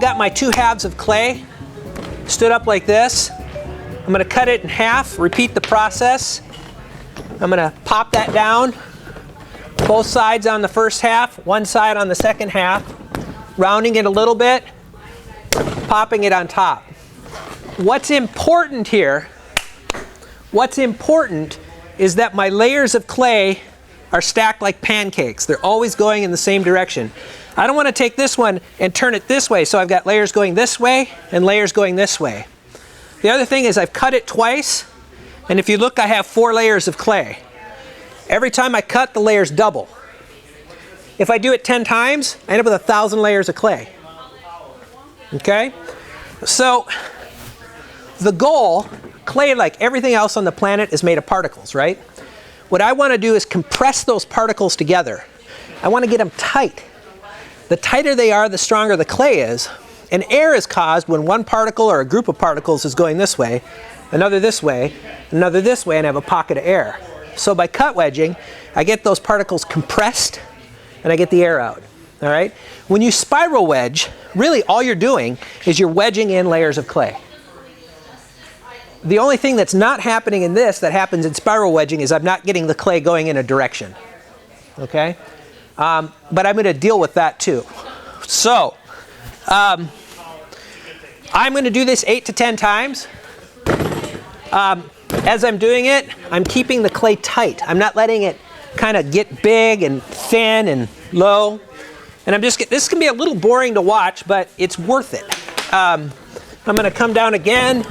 got my 2 halves of clay stood up like this. I'm going to cut it in half, repeat the process. I'm going to pop that down, both sides on the first half, one side on the second half, rounding it a little bit, popping it on top. What's important here, is that my layers of clay are stacked like pancakes. They're always going in the same direction. I don't want to take this one and turn it this way, so I've got layers going this way and layers going this way. The other thing is I've cut it twice, and if you look, I have 4 layers of clay. Every time I cut, the layers double. If I do it 10 times, I end up with 1,000 layers of clay. Okay? So the goal, clay, like everything else on the planet, is made of particles, right? What I want to do is compress those particles together. I want to get them tight. The tighter they are, the stronger the clay is. And air is caused when one particle or a group of particles is going this way, another this way, another this way, and I have a pocket of air. So by cut wedging, I get those particles compressed and I get the air out. All right? When you spiral wedge, really all you're doing is you're wedging in layers of clay. The only thing that's not happening in this that happens in spiral wedging is I'm not getting the clay going in a direction. Okay? But I'm going to deal with that too. So, I'm going to do this 8 to 10 times. As I'm doing it, I'm keeping the clay tight. I'm not letting it kind of get big and thin and low. And this can be a little boring to watch, but it's worth it. I'm going to come down again,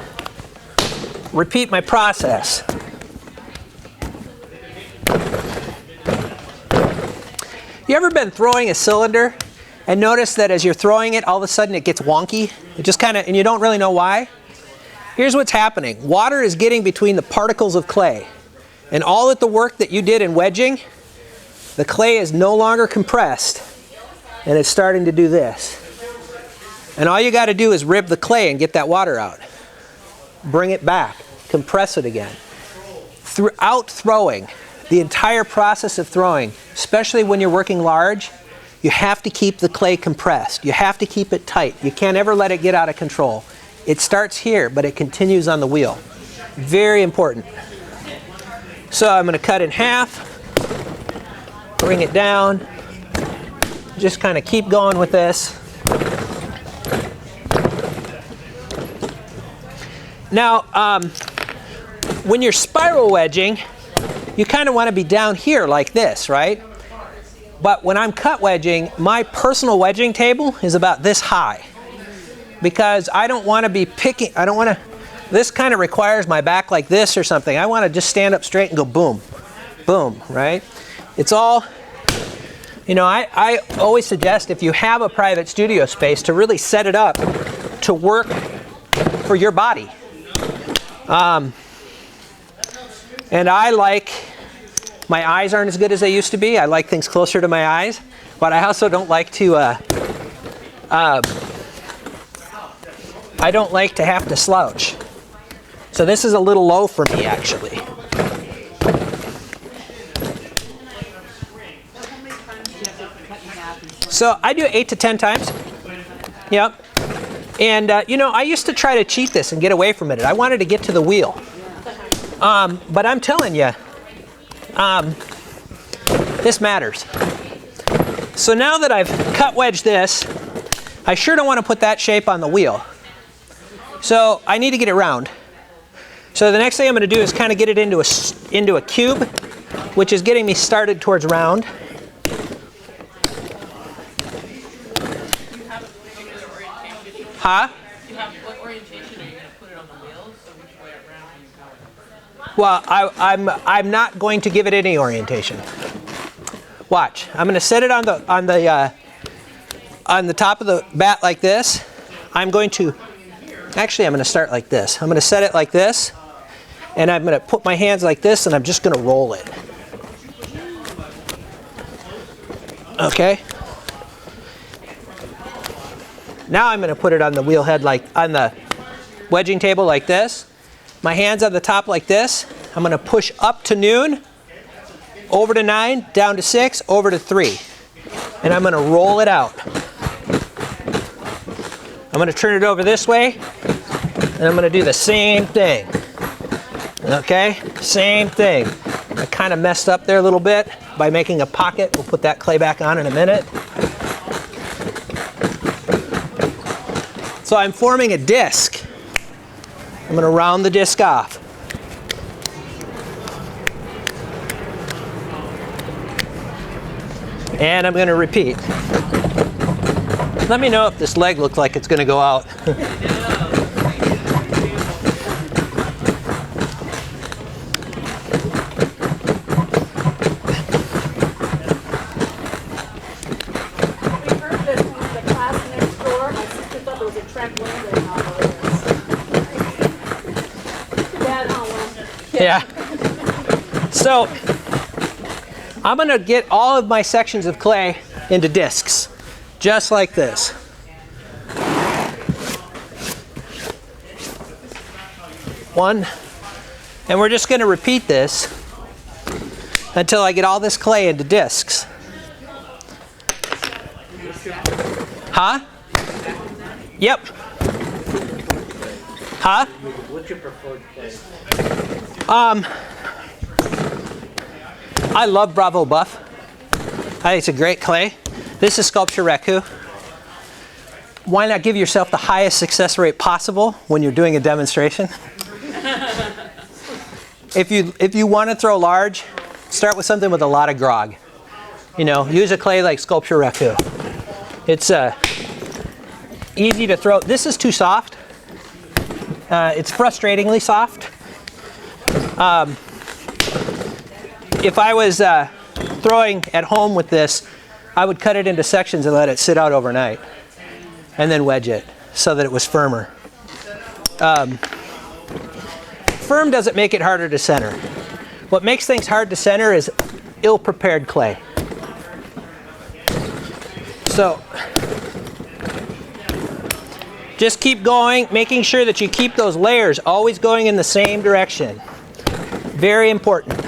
repeat my process. You ever been throwing a cylinder and notice that as you're throwing it, all of a sudden it gets wonky? It just kind of, and you don't really know why? Here's what's happening. Water is getting between the particles of clay. And all of the work that you did in wedging, the clay is no longer compressed, and it's starting to do this. And all you got to do is rib the clay and get that water out. Bring it back. Compress it again. Throughout throwing, the entire process of throwing, especially when you're working large, you have to keep the clay compressed. You have to keep it tight. You can't ever let it get out of control. It starts here, but it continues on the wheel. Very important. So I'm going to cut in half, bring it down, just kind of keep going with this. Now, when you're spiral wedging, you kind of want to be down here like this, right? But when I'm cut wedging, my personal wedging table is about this high. Because I don't want to be picking, this kind of requires my back like this or something. I want to just stand up straight and go boom, boom, right? It's all, I always suggest if you have a private studio space to really set it up to work for your body. And I like, my eyes aren't as good as they used to be. I like things closer to my eyes. But I also don't like to, I don't like to have to slouch. So this is a little low for me, actually. So I do 8 to 10 times. Yep. And, I used to try to cheat this and get away from it. I wanted to get to the wheel. But I'm telling you, this matters. So now that I've cut wedged this, I sure don't want to put that shape on the wheel. So I need to get it round. So the next thing I'm going to do is kind of get it into a cube, which is getting me started towards round. Huh? What orientation are you going to put it on the wheels? So which way around are you going? Well, I'm not going to give it any orientation. Watch. I'm going to set it on the top of the bat like this. I'm going to start like this. I'm going to set it like this, and I'm going to put my hands like this, and I'm just going to roll it. Okay. Now I'm going to put it on the wheel head, like on the wedging table like this. My hands on the top like this. I'm going to push up to noon, over to 9, down to 6, over to 3. And I'm going to roll it out. I'm going to turn it over this way, and I'm going to do the same thing. Okay, same thing. I kind of messed up there a little bit by making a pocket. We'll put that clay back on in a minute. So I'm forming a disc. I'm going to round the disc off. And I'm going to repeat. Let me know if this leg looks like it's going to go out. Yeah. So I'm going to get all of my sections of clay into discs, just like this. One. And we're just going to repeat this until I get all this clay into discs. Huh? Yep. Huh? What's your preferred clay? I love Bravo Buff. I think it's a great clay. This is Sculpture Raku. Why not give yourself the highest success rate possible when you're doing a demonstration? If you want to throw large, start with something with a lot of grog. You know, use a clay like Sculpture Raku. It's easy to throw. This is too soft. It's frustratingly soft. If I was throwing at home with this, I would cut it into sections and let it sit out overnight, and then wedge it so that it was firmer. Firm doesn't make it harder to center. What makes things hard to center is ill-prepared clay. So just keep going, making sure that you keep those layers always going in the same direction. Very important.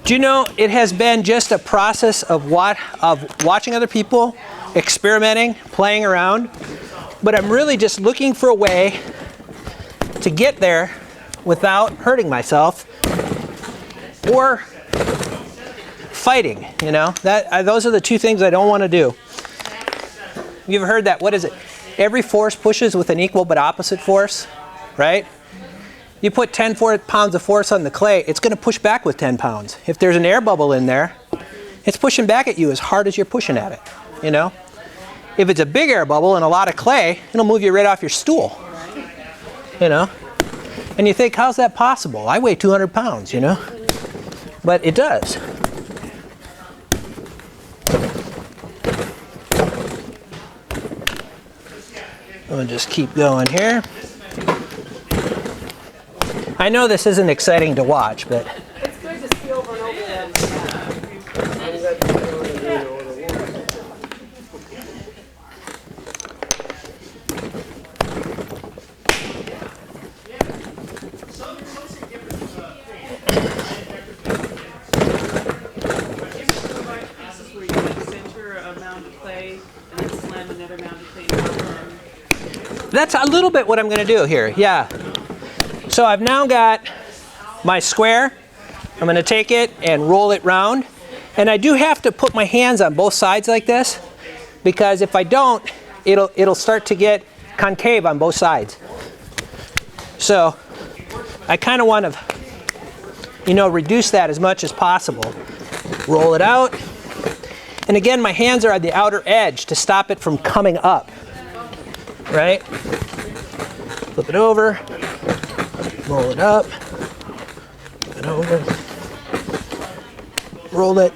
Do you know it has been just a process of watching other people, experimenting, playing around, but I'm really just looking for a way to get there without hurting myself or fighting, you know. Those are the two things I don't want to do. You've heard that, what is it? Every force pushes with an equal but opposite force, right? You put 10 pounds of force on the clay, it's going to push back with 10 pounds. If there's an air bubble in there, it's pushing back at you as hard as you're pushing at it, you know? If it's a big air bubble and a lot of clay, it'll move you right off your stool, you know? And you think, how's that possible? I weigh 200 pounds, you know? But it does. We'll just keep going here. I know this isn't exciting to watch, but It's good to see over and over again. Pieces where you center a mound of clay and then slam another mound of clay down. that's a little bit what I'm going to do here. Yeah. So I've now got my square. I'm going to take it and roll it round. And I do have to put my hands on both sides like this, because if I don't, it'll start to get concave on both sides. So I kind of want to, you know, reduce that as much as possible. Roll it out. And again, my hands are on the outer edge to stop it from coming up. Right? Flip it over. Roll it up. Flip it over. Roll it.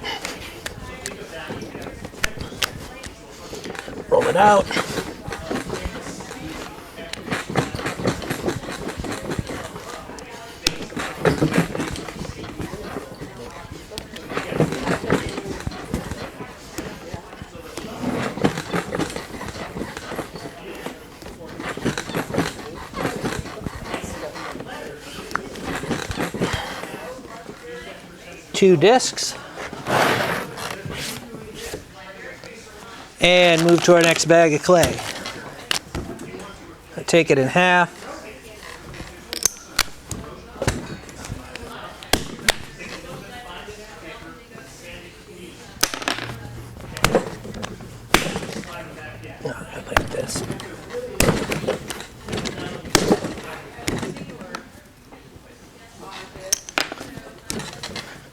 Roll it out. Two discs. And move to our next bag of clay. I take it in half. Like this.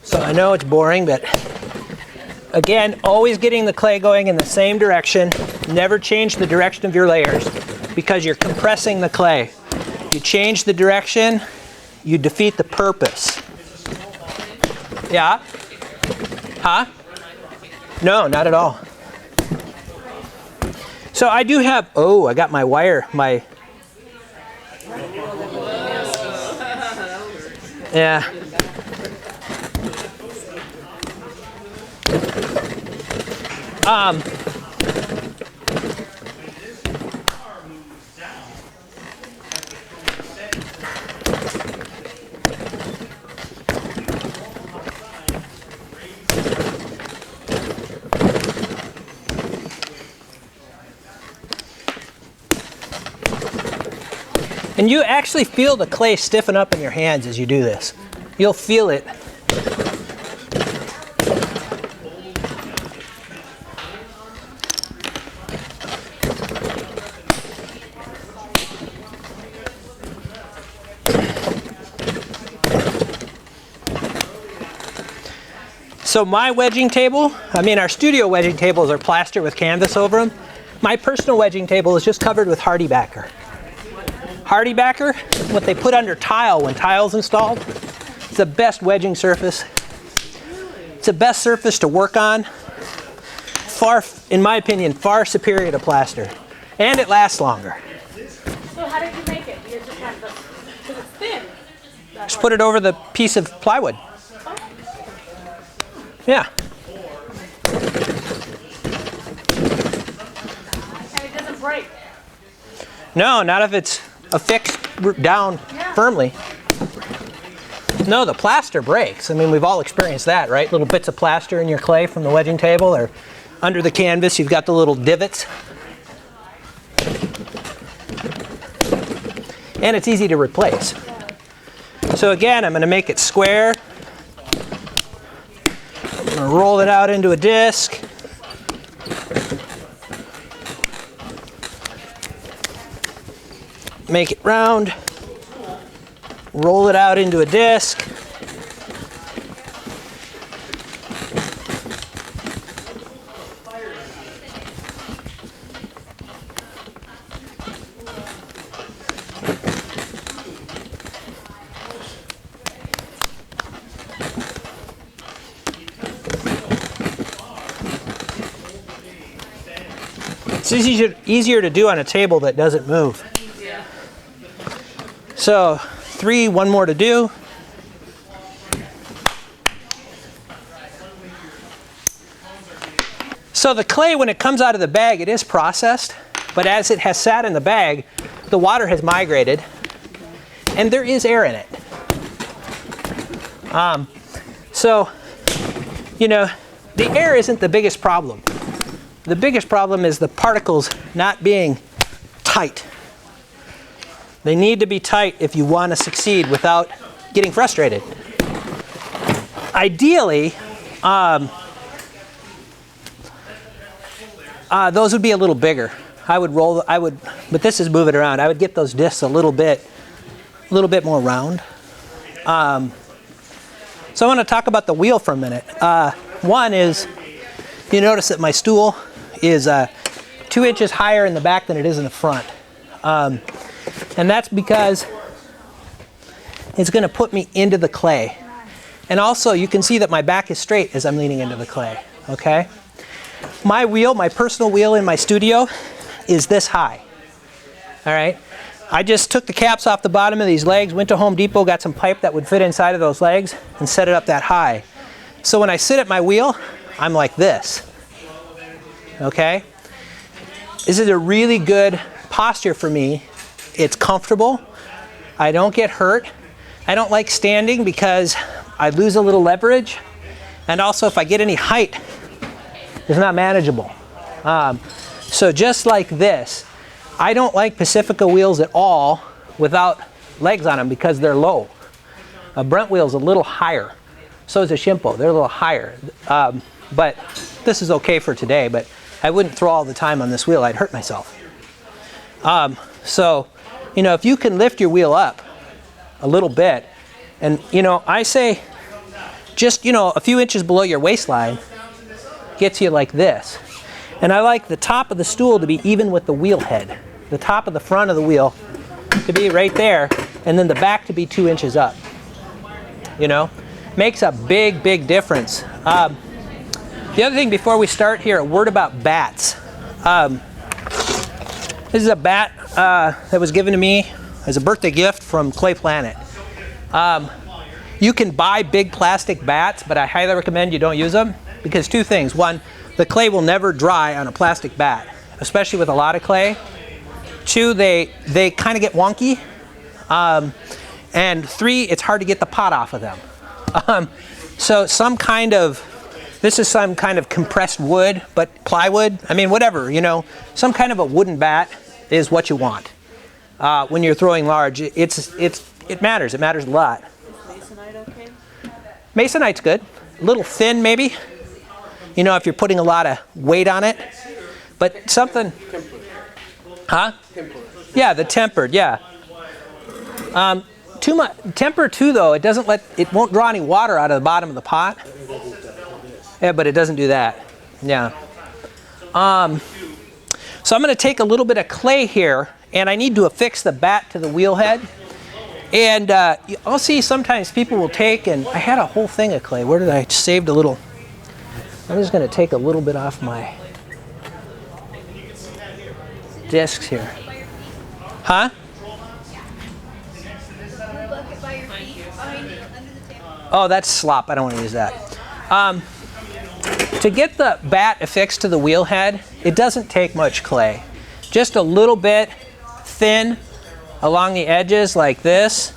So I know it's boring, but again, always getting the clay going in the same direction. Never change the direction of your layers because you're compressing the clay. You change the direction, you defeat the purpose. Yeah? Huh? No, not at all. So I do have, oh, I got my wire, yeah. And you actually feel the clay stiffen up in your hands as you do this. You'll feel it. So my wedging table, our studio wedging tables are plastered with canvas over them. My personal wedging table is just covered with hardy backer. Hardy backer, what they put under tile when tile's installed, it's the best wedging surface. It's the best surface to work on. Far, in my opinion, far superior to plaster. And it lasts longer. So how did you make it? You just have the, because it's thin. Just put it over the piece of plywood. Oh. Yeah. And it doesn't break. No, not if it's affixed down firmly. No, the plaster breaks. We've all experienced that, right? Little bits of plaster in your clay from the wedging table, or under the canvas, you've got the little divots. And it's easy to replace. So again, I'm going to make it square. I'm going to roll it out into a disc. Make it round. Roll it out into a disc. It's easier to do on a table that doesn't move. Yeah. So 3, one more to do. So the clay, when it comes out of the bag, it is processed, but as it has sat in the bag, the water has migrated, and there is air in it. So, the air isn't the biggest problem. The biggest problem is the particles not being tight. They need to be tight if you want to succeed without getting frustrated. Ideally, those would be a little bigger. But this is moving around. I would get those discs a little bit more round. So I want to talk about the wheel for a minute. One is, you notice that my stool is 2 inches higher in the back than it is in the front. And that's because it's going to put me into the clay. And also, you can see that my back is straight as I'm leaning into the clay, okay? My wheel, my personal wheel in my studio, is this high, all right? I just took the caps off the bottom of these legs, went to Home Depot, got some pipe that would fit inside of those legs, and set it up that high. So when I sit at my wheel, I'm like this, okay? This is a really good posture for me. It's comfortable. I don't get hurt. I don't like standing because I lose a little leverage. And also, if I get any height, it's not manageable. So just like this, I don't like Pacifica wheels at all without legs on them because they're low. A Brent wheel's a little higher. So is a Shimpo. They're a little higher. But this is okay for today, but I wouldn't throw all the time on this wheel. I'd hurt myself. So, you know, if you can lift your wheel up a little bit, and, you know, I say just, you know, a few inches below your waistline gets you like this. And I like the top of the stool to be even with the wheel head. The top of the front of the wheel to be right there, and then the back to be 2 inches up. You know, makes a big, big difference. The other thing before we start here, a word about bats. This is a bat that was given to me as a birthday gift from Clay Planet. You can buy big plastic bats, but I highly recommend you don't use them because two things. One, the clay will never dry on a plastic bat, especially with a lot of clay. Two, they kind of get wonky. And three, it's hard to get the pot off of them. So this is some kind of compressed wood, but plywood, I mean, whatever, you know, some kind of a wooden bat is what you want. When you're throwing large, it matters a lot. Is Masonite okay? Masonite's good. A little thin maybe, you know, if you're putting a lot of weight on it, but something, huh? Yeah, the tempered, yeah. Too much temper too, though. It won't draw any water out of the bottom of the pot. Yeah, but it doesn't do that. Yeah. So I'm going to take a little bit of clay here, and I need to affix the bat to the wheel head. And I'll see sometimes people will take, and I had a whole thing of clay. Where did I saved a little? I'm just going to take a little bit off my discs here. Huh? Oh, that's slop. I don't want to use that. To get the bat affixed to the wheel head, it doesn't take much clay. Just a little bit thin along the edges like this.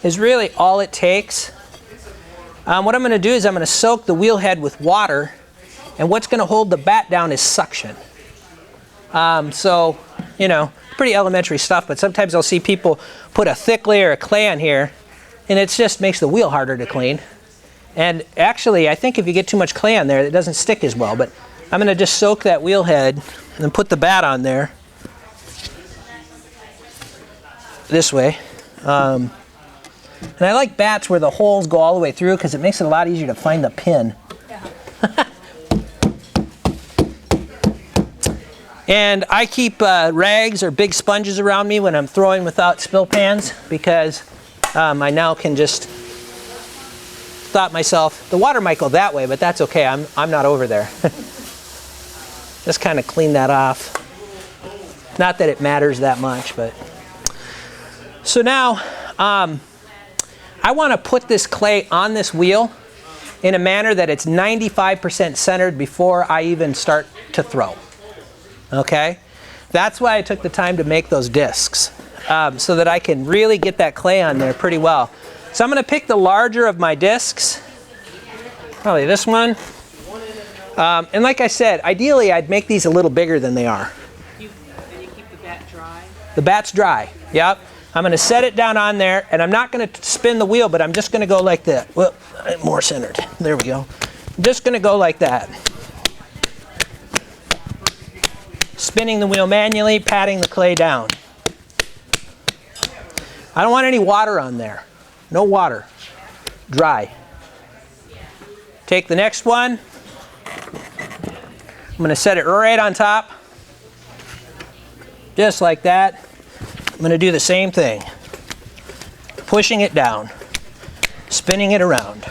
Is really all it takes. What I'm going to do is I'm going to soak the wheel head with water, and what's going to hold the bat down is suction. So, you know, pretty elementary stuff, but sometimes I'll see people put a thick layer of clay on here, and it just makes the wheel harder to clean. And actually, I think if you get too much clay on there, it doesn't stick as well. But I'm going to just soak that wheel head and put the bat on there this way. And I like bats where the holes go all the way through because it makes it a lot easier to find the pin. And I keep rags or big sponges around me when I'm throwing without spill pans because I now can just thought myself, the water might go that way, but that's okay. I'm not over there. Just kind of clean that off. Not that it matters that much, but. So now I want to put this clay on this wheel in a manner that it's 95% centered before I even start to throw. Okay? That's why I took the time to make those discs, so that I can really get that clay on there pretty well. So I'm going to pick the larger of my discs, probably this one. And like I said, ideally I'd make these a little bigger than they are. And you keep the bat dry? The bat's dry, yep. I'm going to set it down on there, and I'm not going to spin the wheel, but I'm just going to go like that. Well, more centered. There we go. I'm just going to go like that. Spinning the wheel manually, patting the clay down. I don't want any water on there. No water. Dry. Take the next one. I'm going to set it right on top. Just like that. I'm going to do the same thing. Pushing it down. Spinning it around.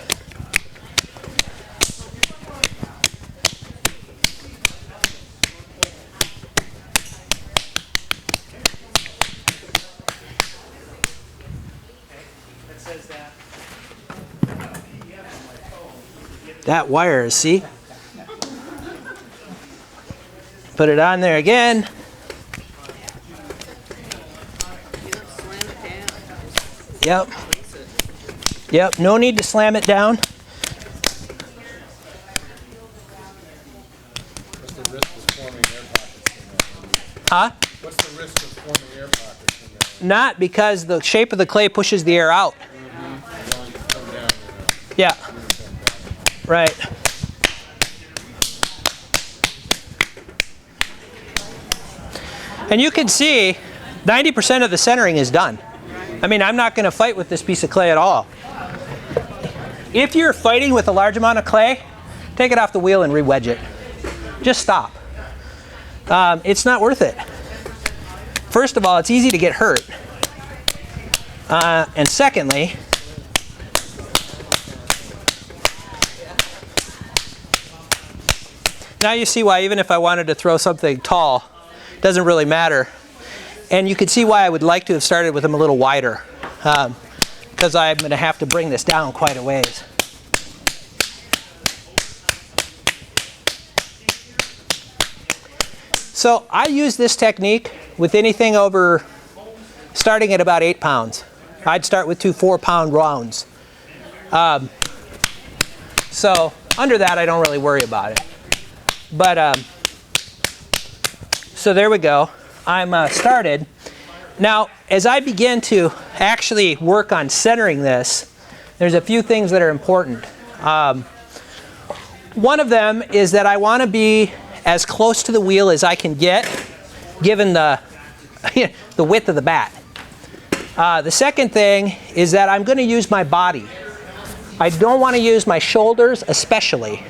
That wire, see? Put it on there again. Slam it down. Yep. Yep, no need to slam it down. Huh? What's the risk of forming air pockets in there? Not, because the shape of the clay pushes the air out. Yeah. Right. And you can see 90% of the centering is done. I mean, I'm not going to fight with this piece of clay at all. If you're fighting with a large amount of clay, take it off the wheel and re-wedge it. Just stop. It's not worth it. First of all, it's easy to get hurt. And secondly, now you see why even if I wanted to throw something tall, it doesn't really matter. And you can see why I would like to have started with them a little wider, because I'm going to have to bring this down quite a ways. So I use this technique with anything over, starting at about 8 pounds. I'd start with 2 4-pound rounds. So under that, I don't really worry about it. But so there we go. I'm started. Now, as I begin to actually work on centering this, there's a few things that are important. One of them is that I want to be as close to the wheel as I can get, given the the width of the bat. The second thing is that I'm going to use my body. I don't want to use my shoulders especially,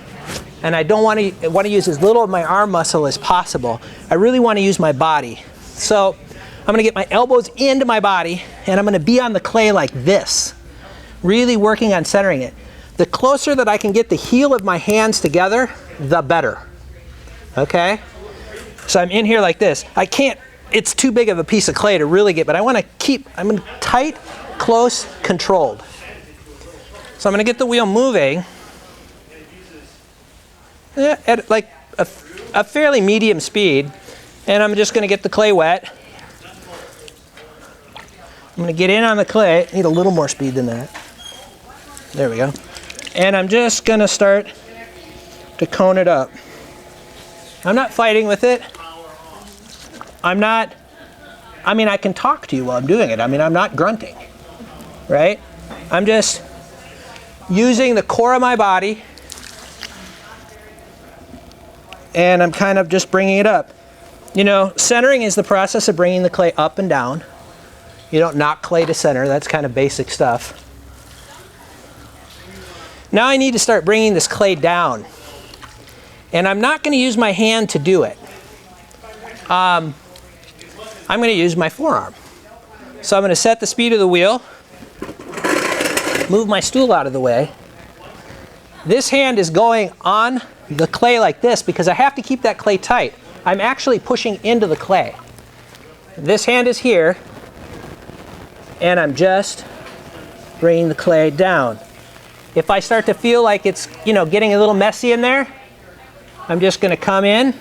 and I don't want to use as little of my arm muscle as possible. I really want to use my body. So I'm going to get my elbows into my body, and I'm going to be on the clay like this, really working on centering it. The closer that I can get the heel of my hands together, the better. Okay? So I'm in here like this. I can't, it's too big of a piece of clay to really get, but I want to keep, I'm tight, close, controlled. So I'm going to get the wheel moving at like a fairly medium speed, and I'm just going to get the clay wet. I'm going to get in on the clay. Need a little more speed than that. There we go. And I'm just going to start to cone it up. I'm not fighting with it. I'm not, I mean, I can talk to you while I'm doing it. I mean, I'm not grunting, right? I'm just using the core of my body, and I'm kind of just bringing it up. You know, centering is the process of bringing the clay up and down. You don't knock clay to center. That's kind of basic stuff. Now I need to start bringing this clay down. And I'm not going to use my hand to do it. I'm going to use my forearm. So I'm going to set the speed of the wheel, move my stool out of the way. This hand is going on the clay like this because I have to keep that clay tight. I'm actually pushing into the clay. This hand is here, and I'm just bringing the clay down. If I start to feel like it's, you know, getting a little messy in there, I'm just going to come in.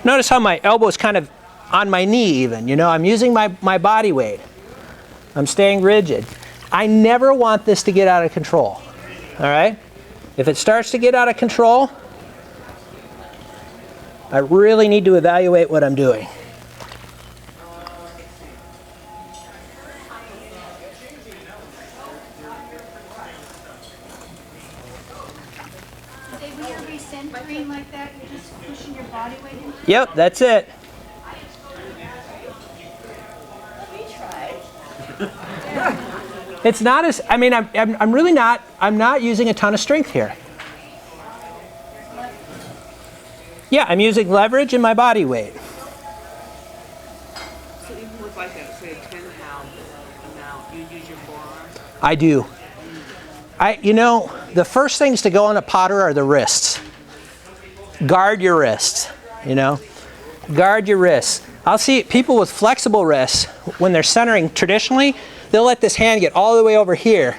Notice how my elbow is kind of on my knee even, you know, I'm using my body weight. I'm staying rigid. I never want this to get out of control, all right? If it starts to get out of control, I really need to evaluate what I'm doing. When you're recentering like that, you're just pushing your body weight into it? Yep, that's it. We tried. It's not as, I mean, I'm really not, I'm not using a ton of strength here. Yeah, I'm using leverage and my body weight. So even with like a, say, a 10-pound amount, you use your forearm? I do. You know, the first things to go on a potter are the wrists. Guard your wrists, you know. Guard your wrists. I'll see people with flexible wrists, when they're centering traditionally, they'll let this hand get all the way over here.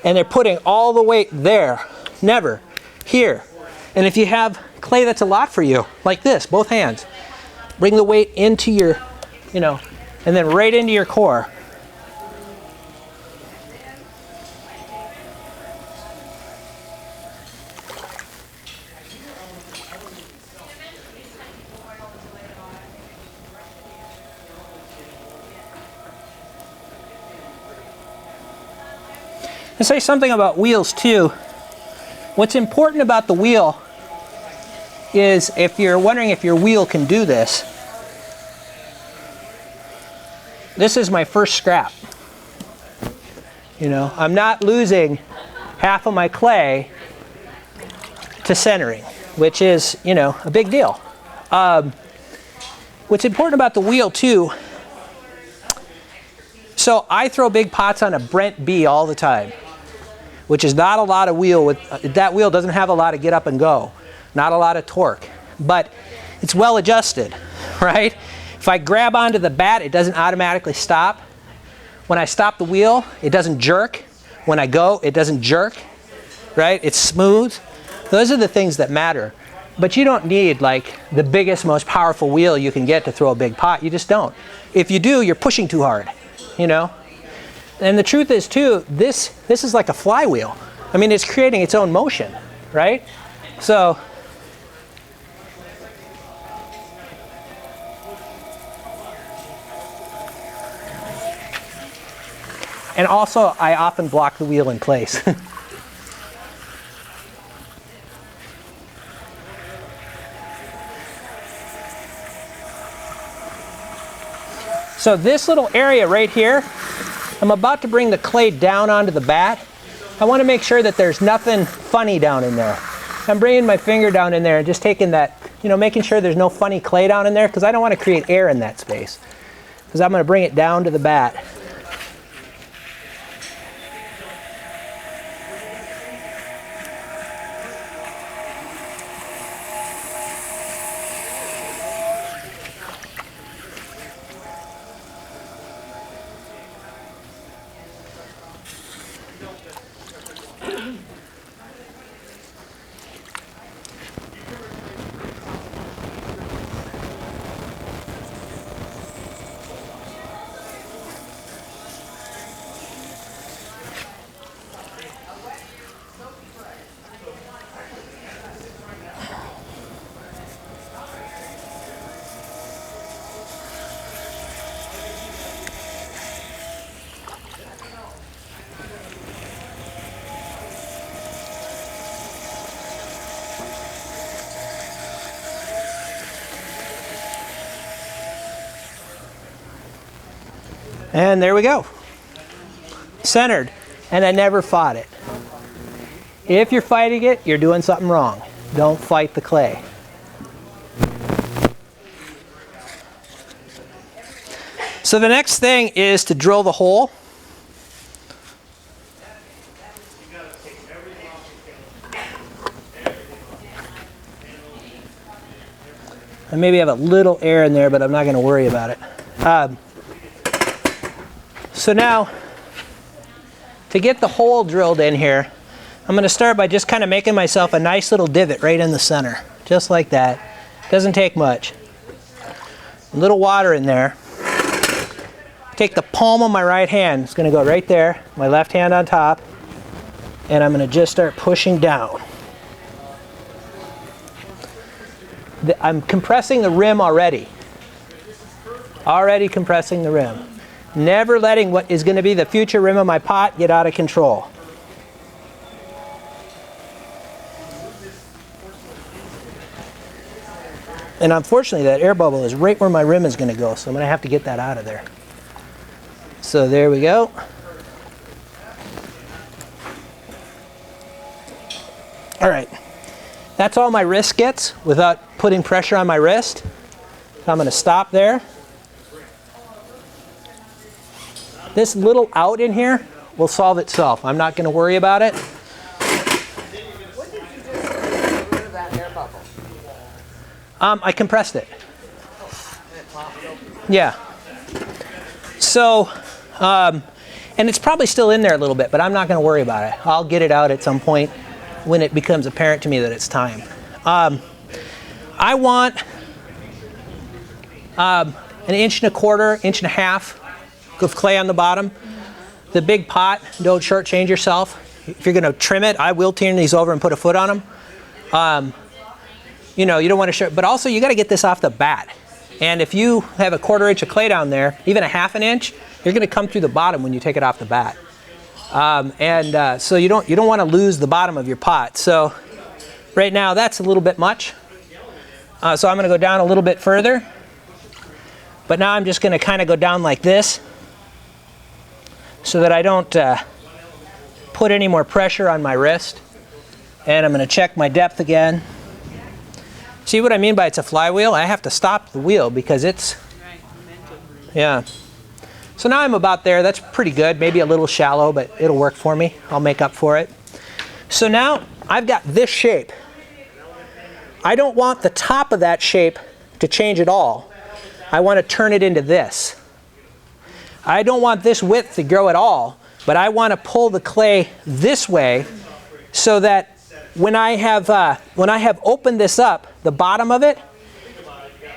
And they're putting all the weight there. Never. Here. And if you have clay that's a lot for you, like this, both hands, bring the weight into your, you know, and then right into your core. To say something about wheels too, what's important about the wheel is, if you're wondering if your wheel can do this, this is my first scrap. You know, I'm not losing half of my clay to centering, which is, you know, a big deal. What's important about the wheel too, so I throw big pots on a Brent B all the time, which is not a lot of wheel. That wheel doesn't have a lot of get up and go, not a lot of torque, but it's well adjusted, right? If I grab onto the bat, it doesn't automatically stop. When I stop the wheel, it doesn't jerk. When I go, it doesn't jerk, right? It's smooth. Those are the things that matter. But you don't need like the biggest, most powerful wheel you can get to throw a big pot. You just don't. If you do, you're pushing too hard, you know? And the truth is too, this is like a flywheel. I mean, it's creating its own motion, right? So, and also, I often block the wheel in place. So this little area right here, I'm about to bring the clay down onto the bat. I want to make sure that there's nothing funny down in there. I'm bringing my finger down in there and just taking that, you know, making sure there's no funny clay down in there, because I don't want to create air in that space. Because I'm going to bring it down to the bat. And there we go. Centered. And I never fought it. If you're fighting it, you're doing something wrong. Don't fight the clay. So the next thing is to drill the hole. I maybe have a little air in there, but I'm not going to worry about it. So now, to get the hole drilled in here, I'm going to start by just kind of making myself a nice little divot right in the center. Just like that. Doesn't take much. A little water in there. Take the palm of my right hand. It's going to go right there. My left hand on top. And I'm going to just start pushing down. I'm compressing the rim already. Already compressing the rim. Never letting what is going to be the future rim of my pot get out of control. And unfortunately, that air bubble is right where my rim is going to go, so I'm going to have to get that out of there. So there we go. All right. That's all my wrist gets without putting pressure on my wrist. So I'm going to stop there. This little out in here will solve itself. I'm not going to worry about it. What did you just do to get rid of that air bubble? I compressed it. Yeah. So, and it's probably still in there a little bit, but I'm not going to worry about it. I'll get it out at some point when it becomes apparent to me that it's time. I want an 1.25 inches, 1.5 inches of clay on the bottom. The big pot, don't shortchange yourself. If you're going to trim it, I will turn these over and put a foot on them. You know, you don't want to short, but also you got to get this off the bat. And if you have a 1/4 inch of clay down there, even a 1/2 inch, you're going to come through the bottom when you take it off the bat. So you don't want to lose the bottom of your pot. So right now that's a little bit much. So I'm going to go down a little bit further. But now I'm just going to kind of go down like this so that I don't put any more pressure on my wrist. And I'm going to check my depth again. See what I mean by it's a flywheel? I have to stop the wheel because it's, yeah. So now I'm about there. That's pretty good. Maybe a little shallow, but it'll work for me. I'll make up for it. So now I've got this shape. I don't want the top of that shape to change at all. I want to turn it into this. I don't want this width to grow at all, but I want to pull the clay this way so that when I have opened this up, the bottom of it,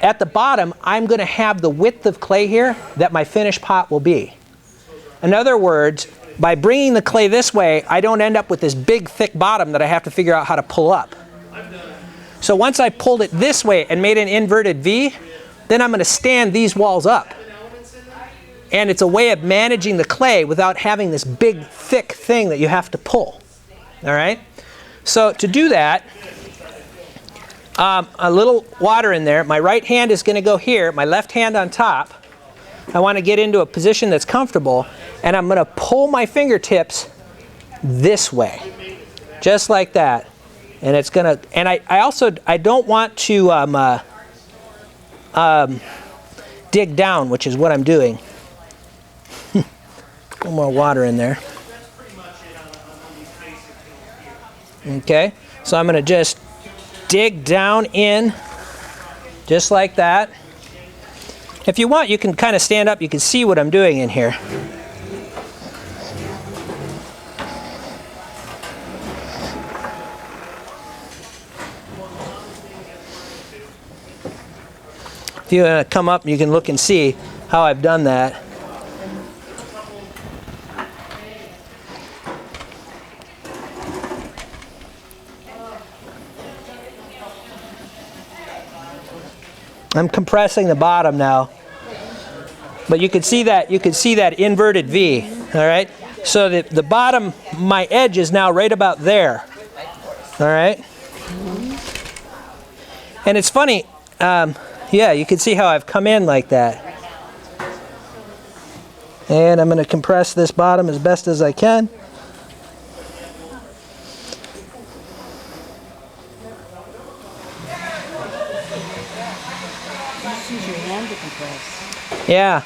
at the bottom, I'm going to have the width of clay here that my finished pot will be. In other words, by bringing the clay this way, I don't end up with this big, thick bottom that I have to figure out how to pull up. So once I pulled it this way and made an inverted V, then I'm going to stand these walls up. And it's a way of managing the clay without having this big, thick thing that you have to pull. All right? So to do that, a little water in there. My right hand is going to go here, my left hand on top. I want to get into a position that's comfortable, and I'm going to pull my fingertips this way, just like that. And it's going to, and I don't want to dig down, which is what I'm doing. A little more water in there. Okay, so I'm going to just dig down in, just like that. If you want, you can kind of stand up. You can see what I'm doing in here. If you want to come up, you can look and see how I've done that. I'm compressing the bottom now, but you can see that inverted V. All right, so the bottom, my edge is now right about there. All right, and it's funny. Yeah, you can see how I've come in like that. And I'm going to compress this bottom as best as I can. Use your hand to compress. Yeah.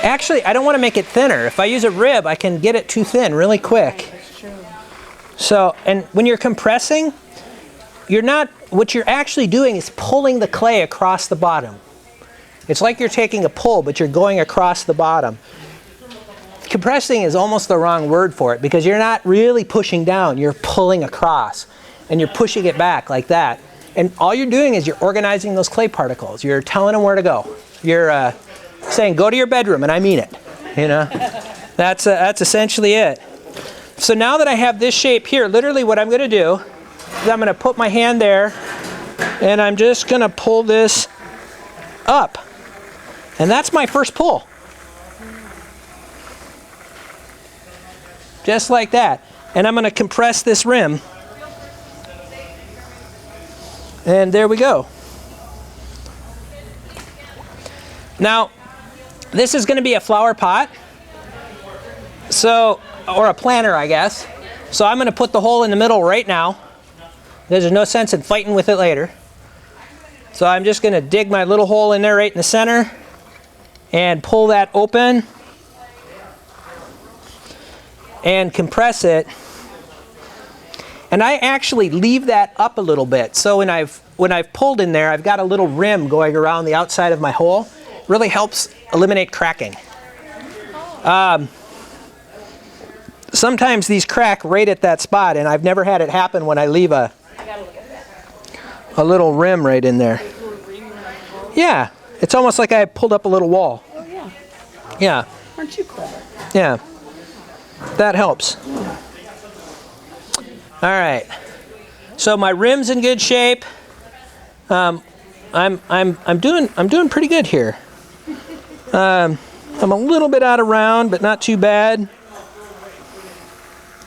Actually, I don't want to make it thinner. If I use a rib, I can get it too thin really quick. That's true. So, and when you're compressing, what you're actually doing is pulling the clay across the bottom. It's like you're taking a pull, but you're going across the bottom. Compressing is almost the wrong word for it because you're not really pushing down, you're pulling across. And you're pushing it back like that. And all you're doing is you're organizing those clay particles. You're telling them where to go. You're saying, go to your bedroom, and I mean it. You know, that's essentially it. So now that I have this shape here, literally what I'm going to do is I'm going to put my hand there, and I'm just going to pull this up. And that's my first pull. Just like that. And I'm going to compress this rim. And there we go. Now, this is going to be a flower pot. So, or a planter, I guess. So I'm going to put the hole in the middle right now. There's no sense in fighting with it later. So I'm just going to dig my little hole in there right in the center and pull that open and compress it. And I actually leave that up a little bit. So when I've pulled in there, I've got a little rim going around the outside of my hole. Really helps eliminate cracking. Sometimes these crack right at that spot, and I've never had it happen when I leave a little rim right in there. Yeah, it's almost like I pulled up a little wall. Oh yeah. Yeah. Aren't you clever? Yeah. That helps. All right. So my rim's in good shape. I'm doing pretty good here. I'm a little bit out of round, but not too bad.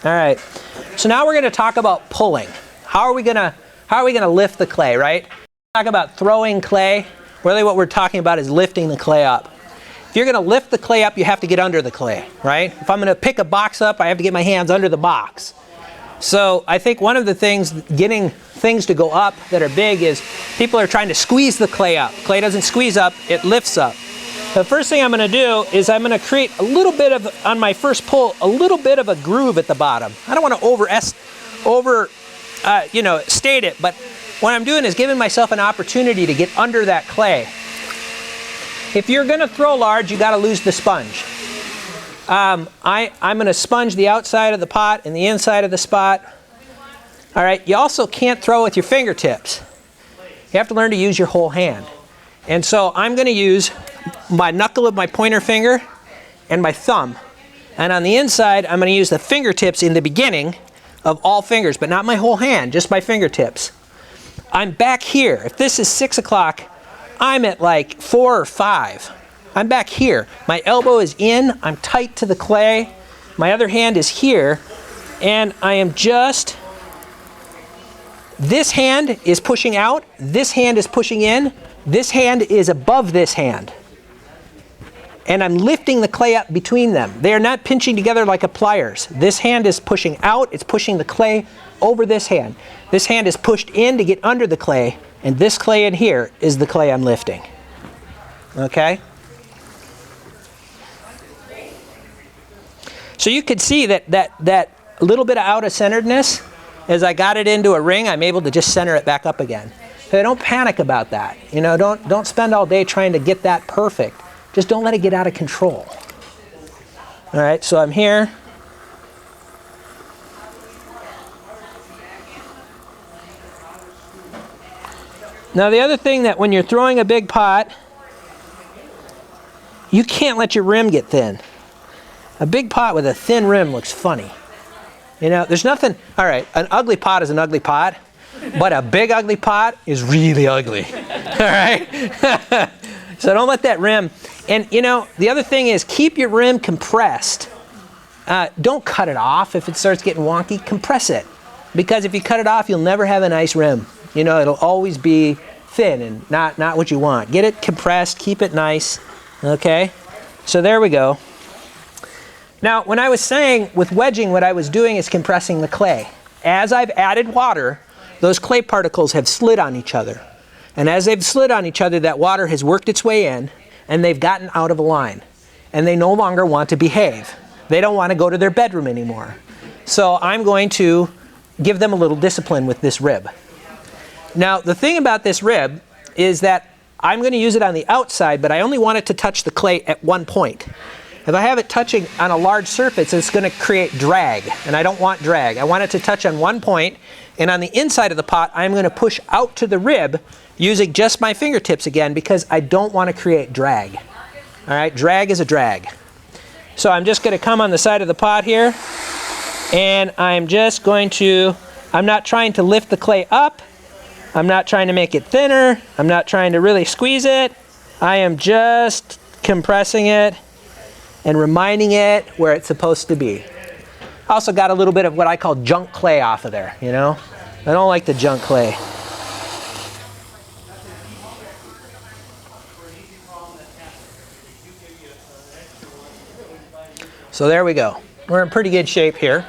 All right. So now we're going to talk about pulling. How are we going to lift the clay, right? Talk about throwing clay. Really what we're talking about is lifting the clay up. If you're going to lift the clay up, you have to get under the clay, right? If I'm going to pick a box up, I have to get my hands under the box. So I think one of the things, getting things to go up that are big, is people are trying to squeeze the clay up. Clay doesn't squeeze up, it lifts up. The first thing I'm going to do is I'm going to create a little bit of, on my first pull, a little bit of a groove at the bottom. I don't want to state it, but what I'm doing is giving myself an opportunity to get under that clay. If you're going to throw large, you got to lose the sponge. I'm going to sponge the outside of the pot and the inside of the spot. All right. You also can't throw with your fingertips. You have to learn to use your whole hand. And so I'm going to use my knuckle of my pointer finger and my thumb. And on the inside, I'm going to use the fingertips in the beginning of all fingers, but not my whole hand, just my fingertips. I'm back here. If this is 6 o'clock, I'm at like 4 or 5. I'm back here. My elbow is in. I'm tight to the clay. My other hand is here. And I am just, this hand is pushing out. This hand is pushing in. This hand is above this hand. And I'm lifting the clay up between them. They are not pinching together like a pliers. This hand is pushing out. It's pushing the clay over this hand. This hand is pushed in to get under the clay. And this clay in here is the clay I'm lifting. Okay? So you could see that little bit of out of centeredness, as I got it into a ring, I'm able to just center it back up again. So don't panic about that. You know, don't spend all day trying to get that perfect. Just don't let it get out of control. All right, so I'm here. Now the other thing, that when you're throwing a big pot, you can't let your rim get thin. A big pot with a thin rim looks funny. You know, there's nothing, all right, an ugly pot is an ugly pot, but a big ugly pot is really ugly. All right? So don't let that rim, and you know, the other thing is keep your rim compressed. Don't cut it off if it starts getting wonky. Compress it, because if you cut it off, you'll never have a nice rim. You know, it'll always be thin and not what you want. Get it compressed, keep it nice. Okay? So there we go. Now, when I was saying with wedging, what I was doing is compressing the clay. As I've added water, those clay particles have slid on each other. And as they've slid on each other, that water has worked its way in, and they've gotten out of line. And they no longer want to behave. They don't want to go to their bedroom anymore. So I'm going to give them a little discipline with this rib. Now, the thing about this rib is that I'm going to use it on the outside, but I only want it to touch the clay at one point. If I have it touching on a large surface, it's going to create drag, and I don't want drag. I want it to touch on one point, and on the inside of the pot, I'm going to push out to the rib using just my fingertips again, because I don't want to create drag. All right, drag is a drag. So I'm just going to come on the side of the pot here, and I'm just going to, I'm not trying to lift the clay up. I'm not trying to make it thinner. I'm not trying to really squeeze it. I am just compressing it and reminding it where it's supposed to be. Also got a little bit of what I call junk clay off of there, you know? I don't like the junk clay. So there we go. We're in pretty good shape here.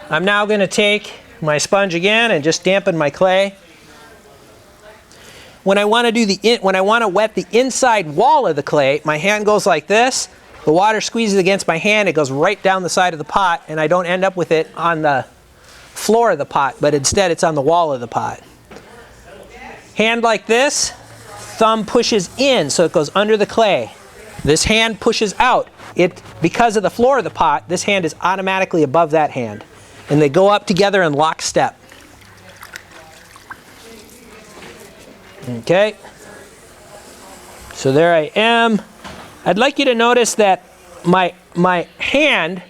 I'm now going to take my sponge again and just dampen my clay. When I want to wet the inside wall of the clay, my hand goes like this. The water squeezes against my hand. It goes right down the side of the pot, and I don't end up with it on the floor of the pot, but instead it's on the wall of the pot. Hand like this, thumb pushes in, so it goes under the clay. This hand pushes out. Because of the floor of the pot, this hand is automatically above that hand. And they go up together in lockstep. Okay. So there I am. I'd like you to notice that my hand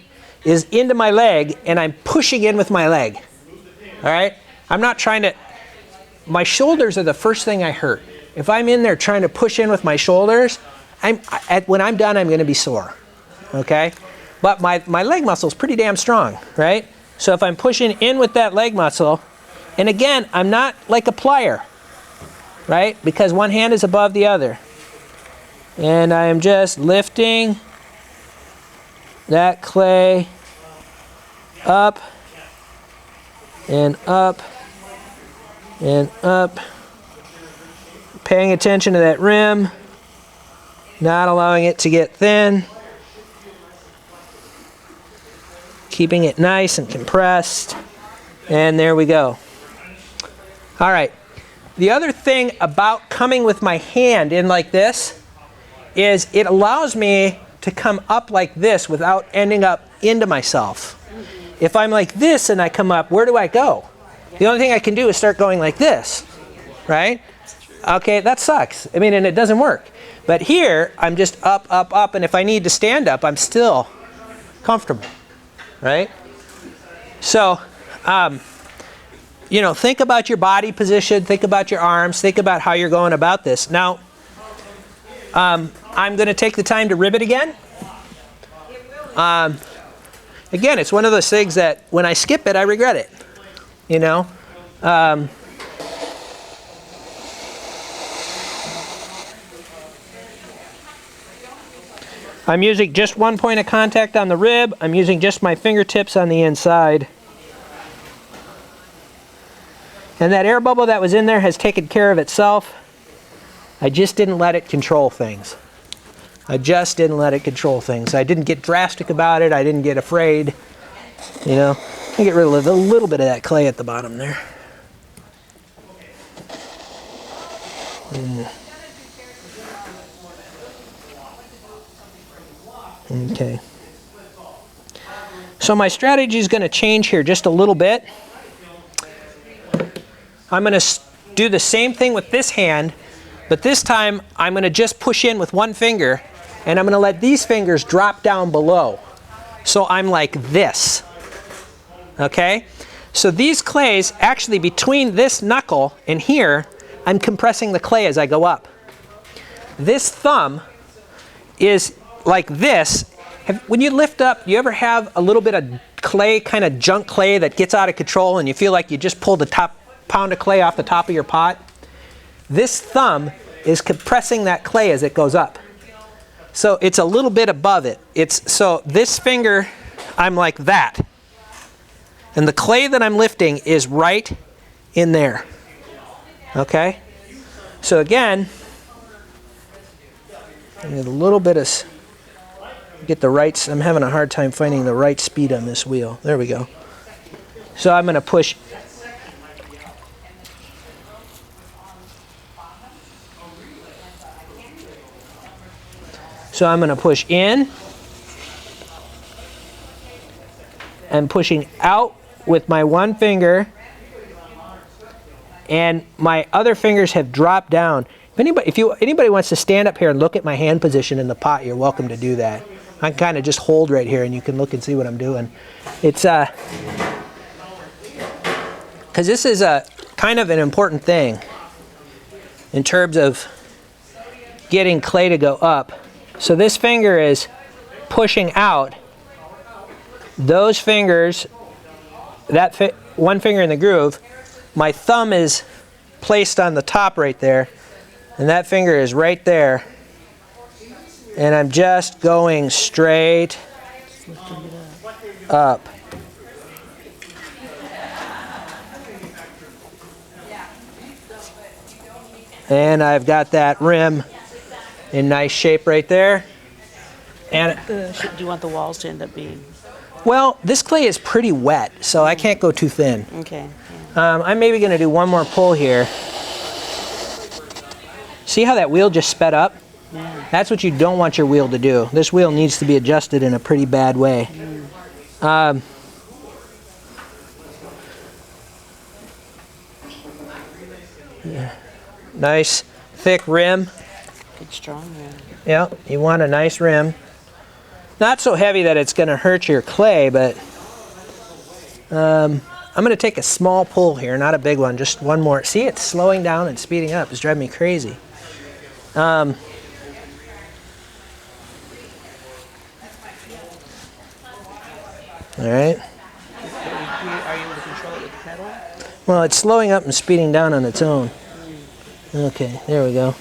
is into my leg, and I'm pushing in with my leg. All right? I'm not trying to, my shoulders are the first thing I hurt. If I'm in there trying to push in with my shoulders, when I'm done, I'm going to be sore. Okay? But my leg muscle is pretty damn strong, right? So if I'm pushing in with that leg muscle, and again, I'm not like a plier, right? Because one hand is above the other. And I am just lifting that clay up and up and up. Paying attention to that rim, not allowing it to get thin. Keeping it nice and compressed. And there we go. All right. The other thing about coming with my hand in like this is it allows me to come up like this without ending up into myself. If I'm like this and I come up, where do I go? The only thing I can do is start going like this, right? Okay, that sucks. I mean, and it doesn't work. But here, I'm just up, up, up, and if I need to stand up, I'm still comfortable, right? So, you know, think about your body position, think about your arms, think about how you're going about this. Now, I'm going to take the time to rib it again. Again, it's one of those things that when I skip it, I regret it, you know. I'm using just one point of contact on the rib. I'm using just my fingertips on the inside. And that air bubble that was in there has taken care of itself. I just didn't let it control things. I just didn't let it control things. I didn't get drastic about it. I didn't get afraid. You know, I get rid of a little bit of that clay at the bottom there. Okay. So my strategy is going to change here just a little bit. I'm going to do the same thing with this hand, but this time I'm going to just push in with one finger, and I'm going to let these fingers drop down below. So I'm like this. Okay? So these clays, actually between this knuckle and here, I'm compressing the clay as I go up. This thumb is like this. When you lift up, you ever have a little bit of clay, kind of junk clay that gets out of control and you feel like you just pulled the top pound of clay off the top of your pot? This thumb is compressing that clay as it goes up. So it's a little bit above it. So this finger, I'm like that. And the clay that I'm lifting is right in there. Okay? So again, I need a little bit of, get the right, I'm having a hard time finding the right speed on this wheel. There we go. So I'm going to push. So I'm going to push in. I'm pushing out with my one finger. And my other fingers have dropped down. If anybody wants to stand up here and look at my hand position in the pot, you're welcome to do that. I can kind of just hold right here and you can look and see what I'm doing. It's because this is a kind of an important thing in terms of getting clay to go up. So this finger is pushing out. Those fingers, one finger in the groove, my thumb is placed on the top right there, and that finger is right there. And I'm just going straight up. And I've got that rim in nice shape right there. And Do you want the walls to end up being? well, this clay is pretty wet, so I can't go too thin. Okay. I'm maybe going to do one more pull here. See how that wheel just sped up? Yeah. That's what you don't want your wheel to do. This wheel needs to be adjusted in a pretty bad way. Yeah. Nice thick rim. Good strong rim. Yeah, you want a nice rim. Not so heavy that it's going to hurt your clay, but I'm going to take a small pull here, not a big one, just one more. See, it's slowing down and speeding up. It's driving me crazy. All right. Well, it's slowing up and speeding down on its own. Okay, there we go.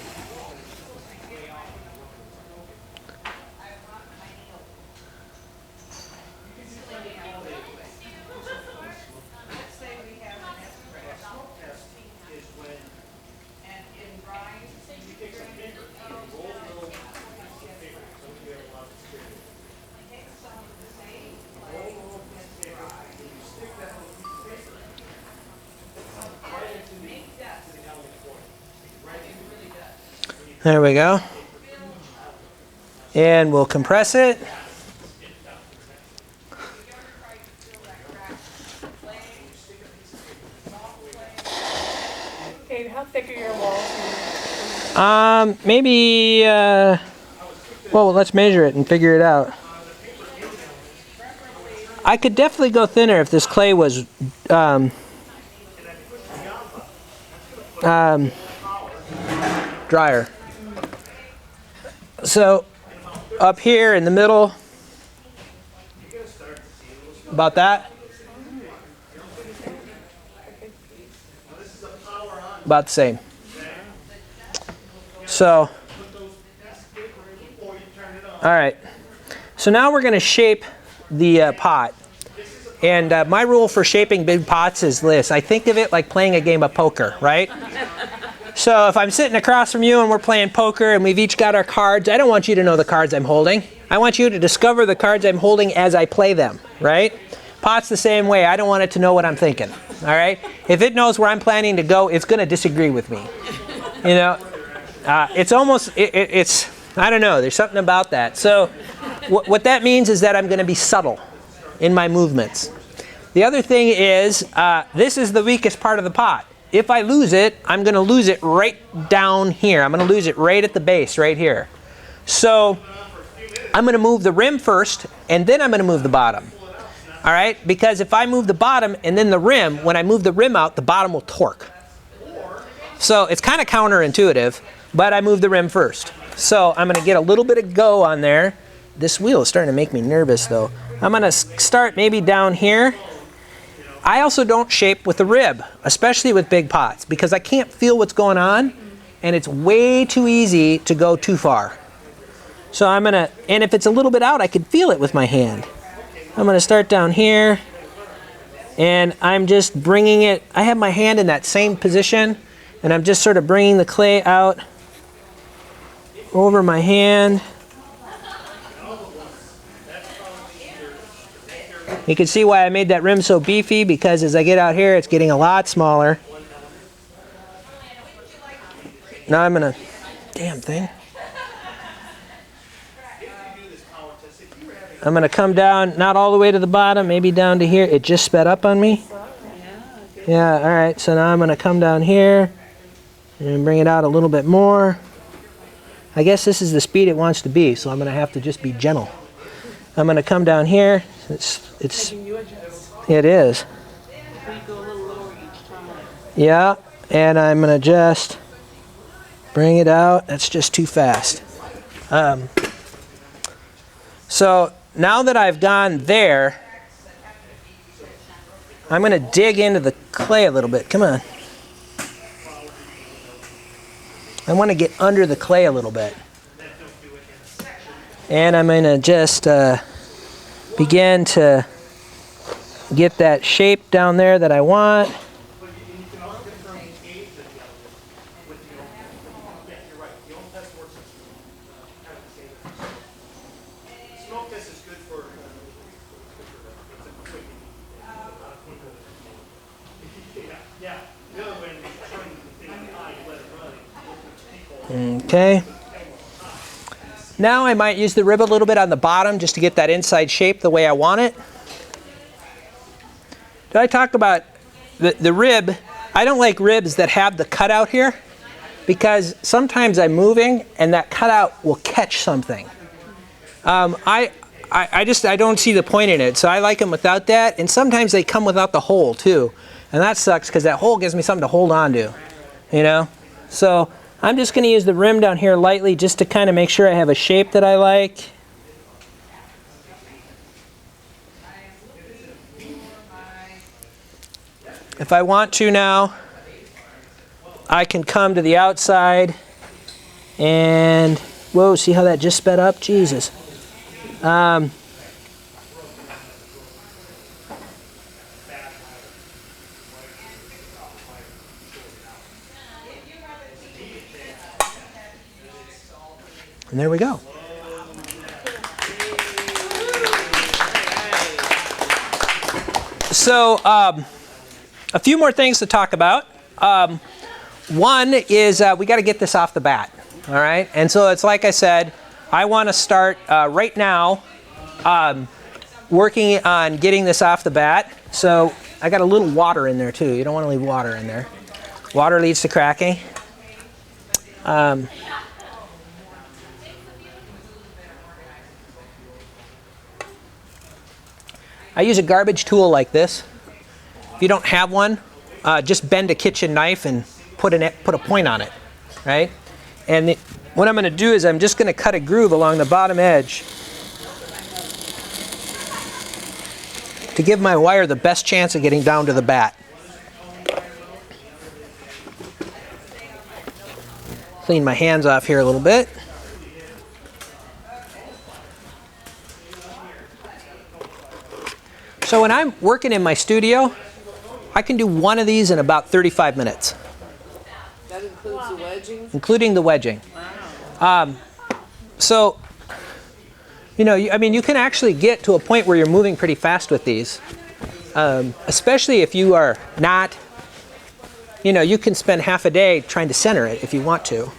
There we go. And we'll compress it. Okay, how thick are your walls? Maybe, well, let's measure it and figure it out. I could definitely go thinner if this clay was, drier. So, up here in the middle, about that. About the same. So, all right. So now we're going to shape the pot. And my rule for shaping big pots is this. I think of it like playing a game of poker, right? So if I'm sitting across from you and we're playing poker and we've each got our cards, I don't want you to know the cards I'm holding. I want you to discover the cards I'm holding as I play them, right? Pot's the same way. I don't want it to know what I'm thinking, all right? If it knows where I'm planning to go, it's going to disagree with me. You know, it's almost, it's, I don't know, there's something about that. So what that means is that I'm going to be subtle in my movements. The other thing is, this is the weakest part of the pot. If I lose it, I'm going to lose it right down here. I'm going to lose it right at the base, right here. So I'm going to move the rim first, and then I'm going to move the bottom. All right? Because if I move the bottom and then the rim, when I move the rim out, the bottom will torque. So it's kind of counterintuitive, but I move the rim first. So I'm going to get a little bit of go on there. This wheel is starting to make me nervous, though. I'm going to start maybe down here. I also don't shape with the rib, especially with big pots, because I can't feel what's going on, and it's way too easy to go too far. So I'm going to, and if it's a little bit out, I can feel it with my hand. I'm going to start down here, and I'm just bringing it, I have my hand in that same position, and I'm just sort of bringing the clay out over my hand. You can see why I made that rim so beefy, because as I get out here, it's getting a lot smaller. Now I'm going to, damn thing. I'm going to come down, not all the way to the bottom, maybe down to here. It just sped up on me. Yeah, all right. So now I'm going to come down here and bring it out a little bit more. I guess this is the speed it wants to be, so I'm going to have to just be gentle. I'm going to come down here. It is. Yeah, and I'm going to just bring it out. That's just too fast. So now that I've gone there, I'm going to dig into the clay a little bit. Come on. I want to get under the clay a little bit. And I'm going to just begin to get that shape down there that I want. Okay. Now I might use the rib a little bit on the bottom just to get that inside shape the way I want it. Did I talk about the rib? I don't like ribs that have the cutout here, because sometimes I'm moving and that cutout will catch something. I don't see the point in it, so I like them without that. And sometimes they come without the hole too, and that sucks because that hole gives me something to hold on to, you know. So I'm just going to use the rim down here lightly just to kind of make sure I have a shape that I like. if I want to now, I can come to the outside and, whoa, see how that just sped up? Jesus. And there we go. So, a few more things to talk about. One is we got to get this off the bat, all right? And so it's like I said, I want to start right now working on getting this off the bat. So I got a little water in there too. You don't want to leave water in there. Water leads to cracking. I use a garbage tool like this. If you don't have one, just bend a kitchen knife and put a point on it, right? And what I'm going to do is I'm just going to cut a groove along the bottom edge to give my wire the best chance of getting down to the bat. Clean my hands off here a little bit. So when I'm working in my studio, I can do one of these in about 35 minutes. That includes the wedging? Including the wedging. Wow. So, you know, I mean, you can actually get to a point where you're moving pretty fast with these. Especially if you are not, you know, you can spend half a day trying to center it if you want to.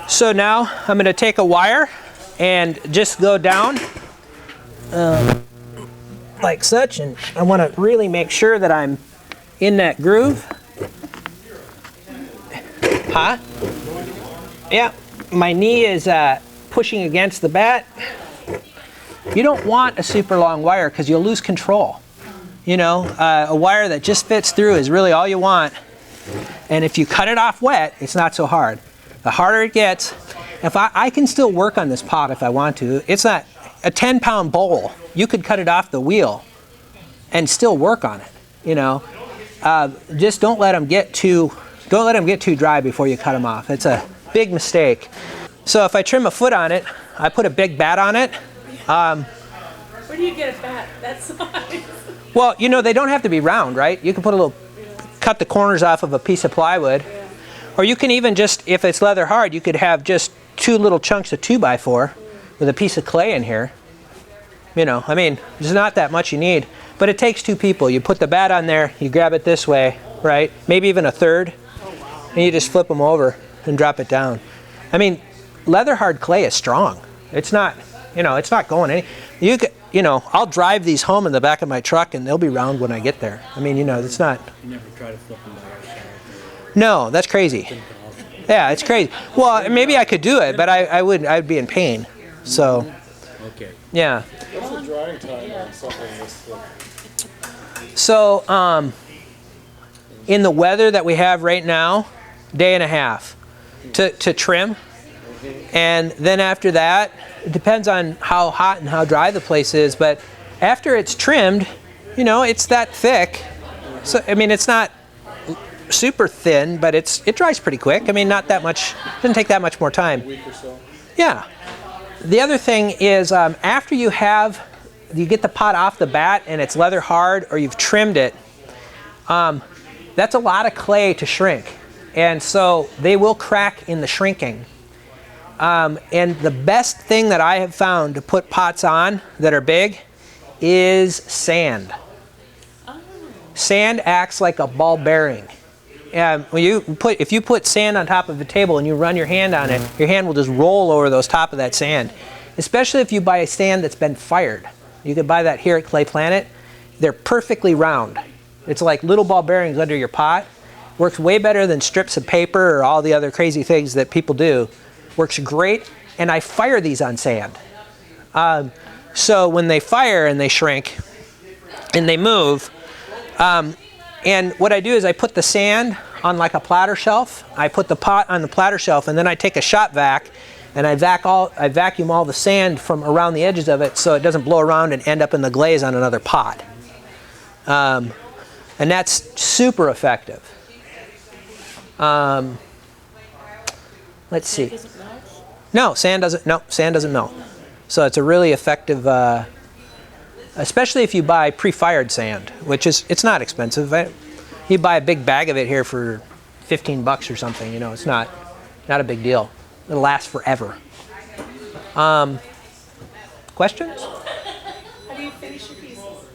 So now I'm going to take a wire and just go down like such, and I want to really make sure that I'm in that groove. Huh? Yeah, my knee is pushing against the bat. You don't want a super long wire because you'll lose control. You know, a wire that just fits through is really all you want. And if you cut it off wet, it's not so hard. The harder it gets, if I can still work on this pot if I want to. It's not a 10-pound bowl. You could cut it off the wheel and still work on it. You know, just don't let them get too dry before you cut them off. It's a big mistake. So if I trim a foot on it, I put a big bat on it. Where do you get a bat that size? Well, you know, they don't have to be round, right? You can put cut the corners off of a piece of plywood. Yeah. Or you can even just, if it's leather hard, you could have just 2 little chunks of 2x4 with a piece of clay in here. You know, I mean, there's not that much you need. But it takes 2 people. You put the bat on there, you grab it this way, right? Maybe even a third. And you just flip them over and drop it down. I mean, leather hard clay is strong. It's not, you know, it's not going any. You know, I'll drive these home in the back of my truck and they'll be round when I get there. I mean, you know, it's not. You never try to flip them by yourself. No, that's crazy. Yeah, it's crazy. Well, maybe I could do it, but I'd be in pain. So, Okay. yeah. What's the drying time on something this thick? So, in the weather that we have right now, day and a half to trim. And then after that, it depends on how hot and how dry the place is, but after it's trimmed, you know, it's that thick. So, I mean, it's not super thin, but it dries pretty quick. I mean, not that much, doesn't take that much more time. A week or so? Yeah. The other thing is after you get the pot off the bat and it's leather hard or you've trimmed it, that's a lot of clay to shrink. And so they will crack in the shrinking. And the best thing that I have found to put pots on that are big is sand. Oh. Sand acts like a ball bearing. And if you put sand on top of a table and you run your hand on it, your hand will just roll over those top of that sand. Especially if you buy a sand that's been fired. You could buy that here at Clay Planet. They're perfectly round. It's like little ball bearings under your pot. Works way better than strips of paper or all the other crazy things that people do. Works great, and I fire these on sand. So when they fire and they shrink and they move, and what I do is I put the sand on like a platter shelf. I put the pot on the platter shelf, and then I take a shop vac and I vacuum all the sand from around the edges of it so it doesn't blow around and end up in the glaze on another pot. and that's super effective. Let's see. Does it melt? No, sand doesn't. No, sand doesn't melt. So it's a really effective, especially if you buy pre-fired sand, which is it's not expensive. You buy a big bag of it here for $15 or something. You know, it's not a big deal. It'll last forever. Questions? How do you finish your pieces?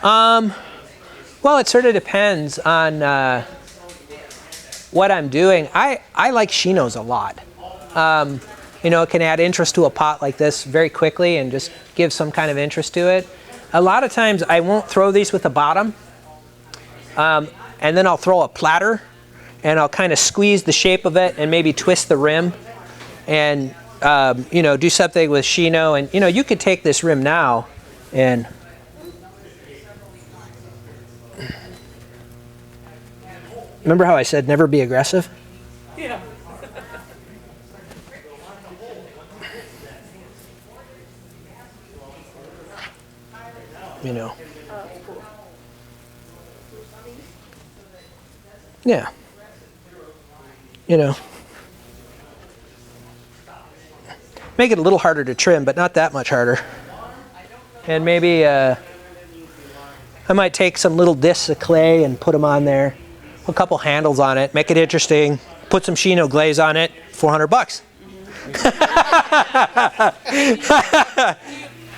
Well, it sort of depends on what I'm doing. I like chinos a lot. You know, it can add interest to a pot like this very quickly and just give some kind of interest to it. A lot of times I won't throw these with the bottom, and then I'll throw a platter and I'll kind of squeeze the shape of it and maybe twist the rim and you know, do something with chino. And you know, you could take this rim now and remember how I said never be aggressive? Yeah. You know. Yeah. You know. Make it a little harder to trim, but not that much harder. And maybe I might take some little discs of clay and put them on there. Put a couple handles on it, make it interesting. Put some chino glaze on it, $400.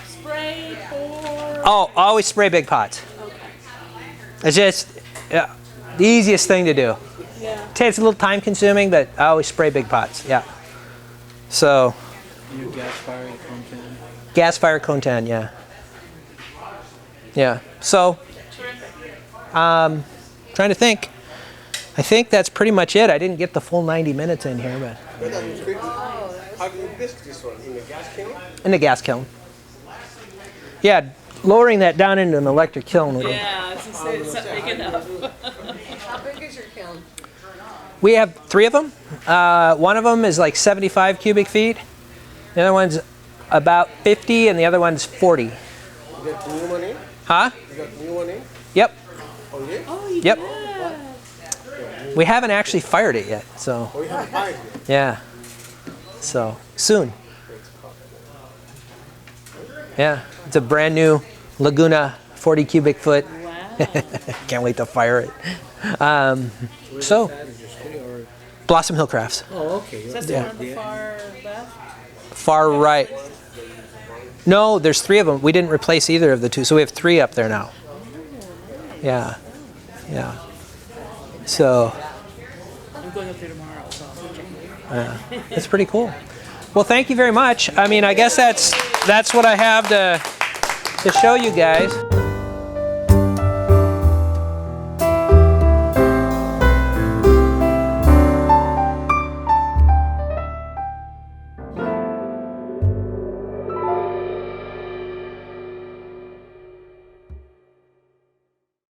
Spray, pour. Oh, always spray big pots. Okay. It's just the easiest thing to do. Yeah. It's a little time consuming, but I always spray big pots. Yeah. So New gas fire content. gas fire content, yeah. Yeah. So trying to think. I think that's pretty much it. I didn't get the full 90 minutes in here, but How do you bisque this one? In the gas kiln? in the gas kiln. Yeah, lowering that down into an electric kiln would. Yeah, I was gonna say it's not big enough. How big is your kiln? We have 3 of them. One of them is like 75 cubic feet. The other one's about 50, and the other one's 40. You got new one in? Huh? You got new one in? Yep. Oh, yeah? Oh, you Yep. did. We haven't actually fired it yet, so Oh, you haven't fired it? yeah. So soon. Yeah, it's a brand new Laguna 40 cubic foot. Wow. Can't wait to fire it. So, Blossom Hill Crafts, Oh, okay. Is that the one on the far left? far right. No, there's 3 of them. We didn't replace either of the 2, so we have 3 up there now. Yeah, yeah. So, I'm going up there tomorrow, so I'll check it out. it's pretty cool. Well, thank you very much. I mean, I guess that's what I have to show you guys.